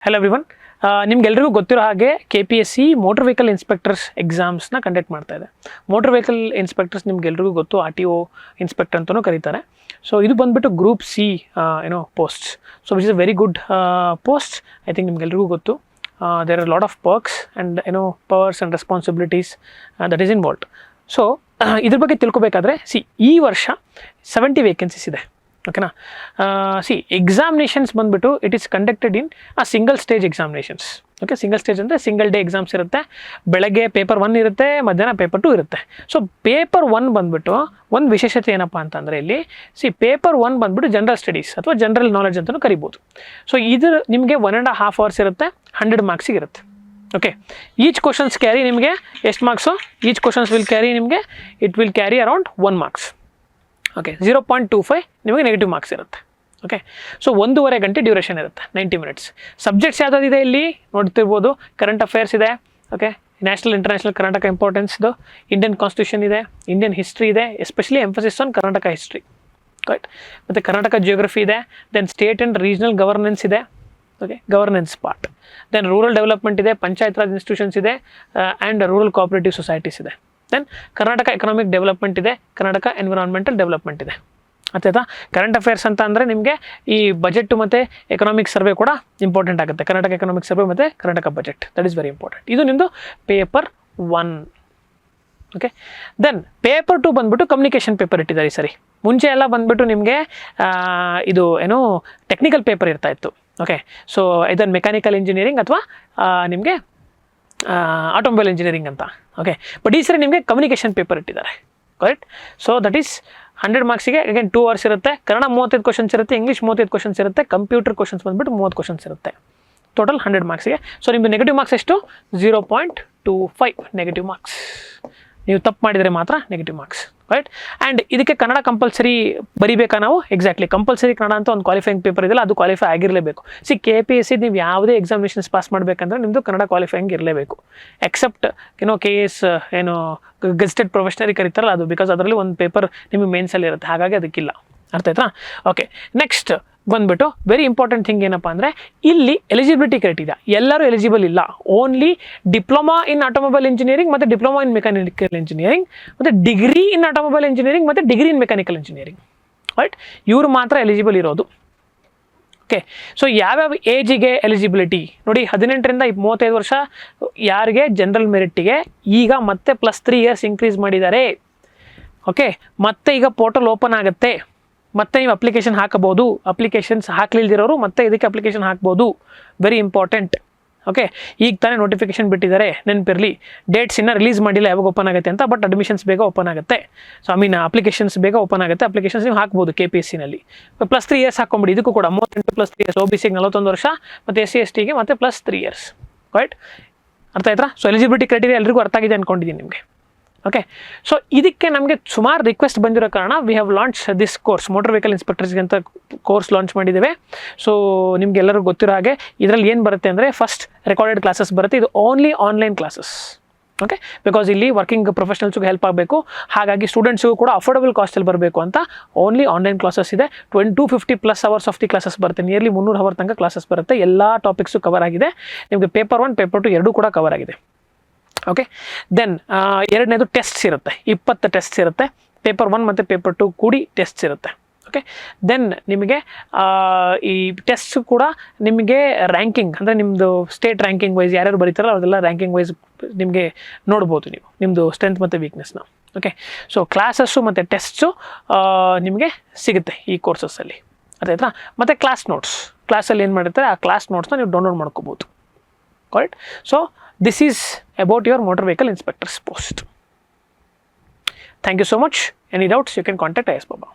Hello everyone, ನಿಮ್ಗೆಲ್ರಿಗೂ ಗೊತ್ತಿರೋ ಹಾಗೆ KPSC ಮೋಟರ್ ವೆಹಿಕಲ್ ಇನ್ಸ್ಪೆಕ್ಟರ್ಸ್ ಎಕ್ಸಾಮ್ಸ್ನ ಕಂಡಕ್ಟ್ ಮಾಡ್ತಾ ಇದೆ. ಮೋಟರ್ ವೆಹಿಕಲ್ ಇನ್ಸ್ಪೆಕ್ಟರ್ಸ್ ನಿಮ್ಗೆಲ್ರಿಗೂ ಗೊತ್ತು, RTO ಇನ್ಸ್ಪೆಕ್ಟರ್ ಅಂತಲೂ ಕರೀತಾರೆ. ಸೊ ಇದು ಬಂದುಬಿಟ್ಟು group C post. So which is a very good post. I think ನಿಮ್ಗೆಲ್ರಿಗೂ ಗೊತ್ತು. There are lot of perks and powers and responsibilities that is involved. So ಇದ್ರ ಬಗ್ಗೆ ತಿಳ್ಕೊಬೇಕಾದ್ರೆ ಈ ವರ್ಷ 70 ವೇಕೆನ್ಸೀಸ್ ಇದೆ. ಓಕೆನಾ. ಎಕ್ಸಾಮಿನೇಷನ್ಸ್ ಬಂದುಬಿಟ್ಟು it is conducted in single stage examinations. Okay, single stage ಅಂದರೆ ಸಿಂಗಲ್ ಡೇ ಎಕ್ಸಾಮ್ಸ್ ಇರುತ್ತೆ. ಬೆಳಗ್ಗೆ ಪೇಪರ್ 1 ಇರುತ್ತೆ, ಮಧ್ಯಾಹ್ನ ಪೇಪರ್ 2 ಇರುತ್ತೆ. ಸೊ ಪೇಪರ್ 1 ಬಂದುಬಿಟ್ಟು ಒಂದು ವಿಶೇಷತೆ ಏನಪ್ಪ ಅಂತಂದರೆ ಇಲ್ಲಿ ಪೇಪರ್ 1 ಬಂದುಬಿಟ್ಟು ಜನರಲ್ ಸ್ಟಡೀಸ್ ಅಥವಾ ಜನರಲ್ ನಾಲೆಡ್ಜ್ ಅಂತಲೂ ಕರಿಬೋದು. ಸೊ ಇದು ನಿಮಗೆ 1.5 hours ಇರುತ್ತೆ, 100 ಮಾರ್ಕ್ಸಿಗೆ ಇರುತ್ತೆ. ಓಕೆ, ಈಚ್ ಕ್ವಶನ್ಸ್ ಕ್ಯಾರಿ ನಿಮಗೆ ಎಷ್ಟು marks? Each questions will carry ನಿಮಗೆ it will carry around 1 marks. Okay, 0.25 ನಿಮಗೆ ನೆಗೆಟಿವ್ ಮಾರ್ಕ್ಸ್ ಇರುತ್ತೆ. ಓಕೆ, ಸೊ 1.5 ಗಂಟೆ ಡ್ಯೂರೇಷನ್ ಇರುತ್ತೆ, 90 minutes. ಸಬ್ಜೆಕ್ಟ್ಸ್ ಯಾವುದಾದಿದೆ ಇಲ್ಲಿ ನೋಡ್ತಿರ್ಬೋದು. ಕರೆಂಟ್ ಅಫೇರ್ಸ್ ಇದೆ. ಓಕೆ, ನ್ಯಾಷನಲ್ ಇಂಟರ್ನ್ಯಾಷನಲ್ ಕರ್ನಾಟಕ ಇಂಪಾರ್ಟೆನ್ಸ್ದು, ಇಂಡಿಯನ್ ಕಾನ್ಸ್ಟಿಟ್ಯೂಷನ್ ಇದೆ, ಇಂಡಿಯನ್ ಹಿಸ್ಟ್ರಿ ಇದೆ, especially emphasis on Karnataka history. Right, ಮತ್ತು ಕರ್ನಾಟಕ ಜಿಯೋಗ್ರಫಿ ಇದೆ. Then state and regional governance ಇದೆ. Okay, governance part. Then rural development ಇದೆ, ಪಂಚಾಯತ್ ರಾಜ್ ಇನ್ಸ್ಟಿಟ್ಯೂಷನ್ಸ್ ಇದೆ, ಆ್ಯಂಡ್ ರೂರಲ್ ಕೋಆಪರೇಟಿವ್ ಸೊಸೈಟೀಸ್ ಇದೆ. ದೆನ್ ಕರ್ನಾಟಕ ಎಕನಾಮಿಕ್ ಡೆವಲಪ್ಮೆಂಟ್ ಇದೆ, ಕರ್ನಾಟಕ ಎನ್ವಿರಾನ್ಮೆಂಟಲ್ ಡೆವಲಪ್ಮೆಂಟ್ ಇದೆ. ಆಯ್ತಾ? ಕರೆಂಟ್ ಅಫೇರ್ಸ್ ಅಂತ ಅಂದರೆ ನಿಮಗೆ ಈ ಬಜೆಟ್ ಮತ್ತು ಎಕನಾಮಿಕ್ ಸರ್ವೆ ಕೂಡ ಇಂಪಾರ್ಟೆಂಟ್ ಆಗುತ್ತೆ. ಕರ್ನಾಟಕ ಎಕನಾಮಿಕ್ ಸರ್ವೆ ಮತ್ತು Karnataka budget, that is very important. ಇದು ನಿಮ್ಮದು ಪೇಪರ್ 1. ಓಕೆ, ದೆನ್ ಪೇಪರ್ 2 ಬಂದುಬಿಟ್ಟು ಕಮ್ಯುನಿಕೇಷನ್ ಪೇಪರ್ ಇಟ್ಟಿದ್ದಾರೆ. ಸರಿ, ಮುಂಚೆ ಎಲ್ಲ ಬಂದುಬಿಟ್ಟು ನಿಮಗೆ ಇದು ಟೆಕ್ನಿಕಲ್ ಪೇಪರ್ ಇರ್ತಾ ಇತ್ತು. ಓಕೆ, ಸೊ ಇದನ್ನು ಮೆಕ್ಯಾನಿಕಲ್ ಇಂಜಿನಿಯರಿಂಗ್ ಅಥವಾ ನಿಮಗೆ ಆಟೋಮೊಬೈಲ್ ಇಂಜಿನಿಯರಿಂಗ್ ಅಂತ. ಓಕೆ, ಬಟ್ ಈ ಸರಿ ನಿಮಗೆ ಕಮ್ಯುನಿಕೇಷನ್ ಪೇಪರ್ ಇಟ್ಟಿದ್ದಾರೆ. ಕರೆಕ್ಟ್. ಸೊ ದಟ್ ಈಸ್ 100 ಮಾರ್ಕ್ಸಿಗೆ ಅಗೇನ್ 2 hours ಇರುತ್ತೆ. ಕನ್ನಡ 35 ಕ್ವಶನ್ಸ್ ಇರುತ್ತೆ, ಇಂಗ್ಲೀಷ್ 35 ಕ್ವಶನ್ಸ್ ಇರುತ್ತೆ, ಕಂಪ್ಯೂಟರ್ ಕ್ವಶನ್ಸ್ ಬಂದುಬಿಟ್ಟು 30 ಕ್ವಶನ್ಸ್ ಇರುತ್ತೆ. ಟೋಟಲ್ 100 ಮಾರ್ಕ್ಸಿಗೆ. ಸೊ ನಿಮ್ಮದು ನೆಗೆಟಿವ್ ಮಾರ್ಕ್ಸ್ ಎಷ್ಟು? 0.25 ನೆಗೆಟಿವ್ ಮಾರ್ಕ್ಸ್. ನೀವು ತಪ್ಪು ಮಾಡಿದರೆ ಮಾತ್ರ ನೆಗೆಟಿವ್ ಮಾರ್ಕ್ಸ್. ರೈಟ್. ಆ್ಯಂಡ್ ಇದಕ್ಕೆ ಕನ್ನಡ ಕಂಪಲ್ಸರಿ ಬರೀಬೇಕಾ ನಾವು? ಎಕ್ಸಾಕ್ಟ್ಲಿ, ಕಂಪಲ್ಸರಿ ಕನ್ನಡ ಅಂತ ಒಂದು ಕ್ವಾಲಿಫೈಯಿಂಗ್ ಪೇಪರ್ ಇದೆಯಲ್ಲ, ಅದು ಕ್ವಾಲಿಫೈ ಆಗಿರಲೇಬೇಕು. KPSC ನೀವು ಯಾವುದೇ ಎಕ್ಸಾಮಿನೇಷನ್ಸ್ ಪಾಸ್ ಮಾಡಬೇಕಂದ್ರೆ ನಿಮ್ಮದು ಕನ್ನಡ ಕ್ವಾಲಿಫೈಯಿಂಗ್ ಇರಲೇಬೇಕು. ಎಕ್ಸೆಪ್ಟ್ KS ಗೆಜೆಟೆಡ್ ಪ್ರೊಫೆಷನರಿ ಕರೀತಾರಲ್ಲ ಅದು, ಬಿಕಾಸ್ ಅದರಲ್ಲಿ ಒಂದು ಪೇಪರ್ ನಿಮಗೆ ಮೇನ್ಸಲ್ಲಿ ಇರುತ್ತೆ, ಹಾಗಾಗಿ ಅದಕ್ಕಿಲ್ಲ. ಅರ್ಥ ಆಯ್ತಾ? ಓಕೆ, ನೆಕ್ಸ್ಟ್ ಬಂದುಬಿಟ್ಟು ವೆರಿ ಇಂಪಾರ್ಟೆಂಟ್ ಥಿಂಗ್ ಏನಪ್ಪ ಅಂದರೆ ಇಲ್ಲಿ ಎಲಿಜಿಬಿಲಿಟಿ ಕ್ರೈಟೀರಿಯಾ. ಎಲ್ಲರೂ ಎಲಿಜಿಬಲ್ ಇಲ್ಲ. Only diploma in automobile engineering ಮತ್ತು ಡಿಪ್ಲೊಮಾ ಇನ್ ಮೆಕ್ಯಾನಿಕಲ್ ಇಂಜಿನಿಯರಿಂಗ್ ಮತ್ತು ಡಿಗ್ರಿ ಇನ್ ಆಟೋಮೊಬೈಲ್ ಇಂಜಿನಿಯರಿಂಗ್ ಮತ್ತು degree in mechanical engineering. Right, ಇವರು ಮಾತ್ರ ಎಲಿಜಿಬಲ್ ಇರೋದು. ಓಕೆ, ಸೊ ಯಾವ್ಯಾವ ಏಜಿಗೆ ಎಲಿಜಿಬಿಲಿಟಿ ನೋಡಿ, 18ರಿಂದ 35 ವರ್ಷ ಯಾರಿಗೆ ಜನರಲ್ ಮೆರಿಟ್ಟಿಗೆ ಈಗ ಮತ್ತೆ +3 years ಇನ್ಕ್ರೀಸ್ ಮಾಡಿದ್ದಾರೆ. ಓಕೆ, ಮತ್ತೆ ಈಗ ಪೋರ್ಟಲ್ ಓಪನ್ ಆಗುತ್ತೆ, ಮತ್ತೆ ನೀವು ಅಪ್ಲಿಕೇಶನ್ ಹಾಕಬಹುದು. ಅಪ್ಲಿಕೇಶನ್ಸ್ ಹಾಕ್ಲಿಲ್ದಿರೋರು ಮತ್ತೆ ಇದಕ್ಕೆ ಅಪ್ಲಿಕೇಶನ್ ಹಾಕ್ಬೋದು. Very important. ಓಕೆ, ಈಗ ತಾನೇ ನೋಟಿಫಿಕೇಶನ್ ಬಿಟ್ಟಿದ್ದಾರೆ, ನೆನಪಿರಲಿ. ಡೇಟ್ಸ್ ಇನ್ನೂ ರಿಲೀಸ್ ಮಾಡಿಲ್ಲ ಯಾವಾಗ ಓಪನ್ ಆಗುತ್ತೆ ಅಂತ, ಬಟ್ ಅಡ್ಮಿಷನ್ಸ್ ಬೇಗ ಓಪನ್ ಆಗುತ್ತೆ. ಸೊ ಅಪ್ಲಿಕೇಶನ್ಸ್ ಬೇಗ ಓಪನ್ ಆಗುತ್ತೆ. ಅಪ್ಲಿಕೇಶನ್ಸ್ ನೀವು ಹಾಕ್ಬೋದು KPSCನಲ್ಲಿ. +3 years ಹಾಕ್ಕೊಂಬಿಡಿ. ಇದಕ್ಕೂ ಕೂಡ 38 + 3 years. OBCಗೆ 41 ವರ್ಷ ಮತ್ತು SC/STಗೆ ಮತ್ತೆ +3 years. ರೈಟ್, ಅರ್ಥ ಆಯ್ತಾ? ಸೊ ಎಲಿಜಿಬಿಲಿಟಿ ಕ್ರೈಟೀರಿಯಾ ಎಲ್ರಿಗೂ ಅರ್ಥ ಆಗಿದೆ ಅಂದ್ಕೊಂಡಿದ್ದೀನಿ ನಿಮಗೆ. ಓಕೆ, ಸೊ ಇದಕ್ಕೆ ನಮಗೆ ಸುಮಾರು ರಿಕ್ವೆಸ್ಟ್ ಬಂದಿರೋ ಕಾರಣ we have launch this course. Motor vehicle ಇನ್ಸ್ಪೆಕ್ಟರ್ಸ್ಗೆ ಅಂತ ಕೋರ್ಸ್ ಲಾಂಚ್ ಮಾಡಿದ್ದೇವೆ. ಸೊ ನಿಮಗೆಲ್ಲರಿಗೂ ಗೊತ್ತಿರೋ ಹಾಗೆ ಇದರಲ್ಲಿ ಏನು ಬರುತ್ತೆ ಅಂದರೆ ಫಸ್ಟ್ ರೆಕಾರ್ಡೆಡ್ ಕ್ಲಾಸಸ್ ಬರುತ್ತೆ. ಇದು only online classes. Okay, because ಇಲ್ಲಿ ವರ್ಕಿಂಗ್ ಪ್ರೊಫೆಷನಲ್ಸ್ಗೆ ಹೆಲ್ಪ್ ಆಗಬೇಕು, ಹಾಗಾಗಿ ಸ್ಟೂಡೆಂಟ್ಸ್ಗೂ ಕೂಡ ಅಫೋರ್ಡಬಲ್ ಕಾಸ್ಟಲ್ಲಿ ಬರಬೇಕು ಅಂತ ಓನ್ಲಿ ಆನ್ಲೈನ್ ಕ್ಲಾಸಸ್ ಇದೆ. 250+ hours ಆಫ್ ದಿ ಕ್ಲಾಸಸ್ ಬರುತ್ತೆ. ನಿಯರ್ಲಿ 300 hour ತನಕ ಕ್ಲಾಸಸ್ ಬರುತ್ತೆ. ಎಲ್ಲ ಟಾಪಿಕ್ಸು ಕವರ್ ಆಗಿದೆ. ನಿಮಗೆ ಪೇಪರ್ 1 ಪೇಪರ್ 2 ಎರಡೂ ಕೂಡ ಕವರ್ ಆಗಿದೆ. ಓಕೆ, ದೆನ್ ಎರಡನೇದು ಟೆಸ್ಟ್ಸ್ ಇರುತ್ತೆ. 20 ಟೆಸ್ಟ್ಸ್ ಇರುತ್ತೆ. ಪೇಪರ್ 1 ಮತ್ತು ಪೇಪರ್ 2 ಕೂಡಿ ಟೆಸ್ಟ್ಸ್ ಇರುತ್ತೆ. ಓಕೆ, ದೆನ್ ನಿಮಗೆ ಈ ಟೆಸ್ಟ್ ಕೂಡ ನಿಮಗೆ ರ್ಯಾಂಕಿಂಗ್ ಅಂದರೆ ನಿಮ್ಮದು ಸ್ಟೇಟ್ ರ್ಯಾಂಕಿಂಗ್ ವೈಸ್ ಯಾರ್ಯಾರು ಬರೀತಾರಲ್ಲ ಅದೆಲ್ಲ ರ್ಯಾಂಕಿಂಗ್ ವೈಸ್ ನಿಮಗೆ ನೋಡ್ಬೋದು ನೀವು ನಿಮ್ಮದು ಸ್ಟ್ರೆಂತ್ ಮತ್ತು ವೀಕ್ನೆಸ್ನ. ಓಕೆ, ಸೊ ಕ್ಲಾಸಸ್ಸು ಮತ್ತು ಟೆಸ್ಟ್ಸು ನಿಮಗೆ ಸಿಗುತ್ತೆ ಈ ಕೋರ್ಸಸ್ಸಲ್ಲಿ. ಅದಾಯ್ತಾ? ಮತ್ತು ಕ್ಲಾಸ್ ನೋಟ್ಸ್, ಕ್ಲಾಸಲ್ಲಿ ಏನು ಮಾಡಿರ್ತಾರೆ ಆ ಕ್ಲಾಸ್ ನೋಟ್ಸ್ನ ನೀವು ಡೌನ್ಲೋಡ್ ಮಾಡ್ಕೋಬೋದು. Correct. So this is about your motor vehicle inspector's post. Thank you so much. Any doubts you can contact IS Baba.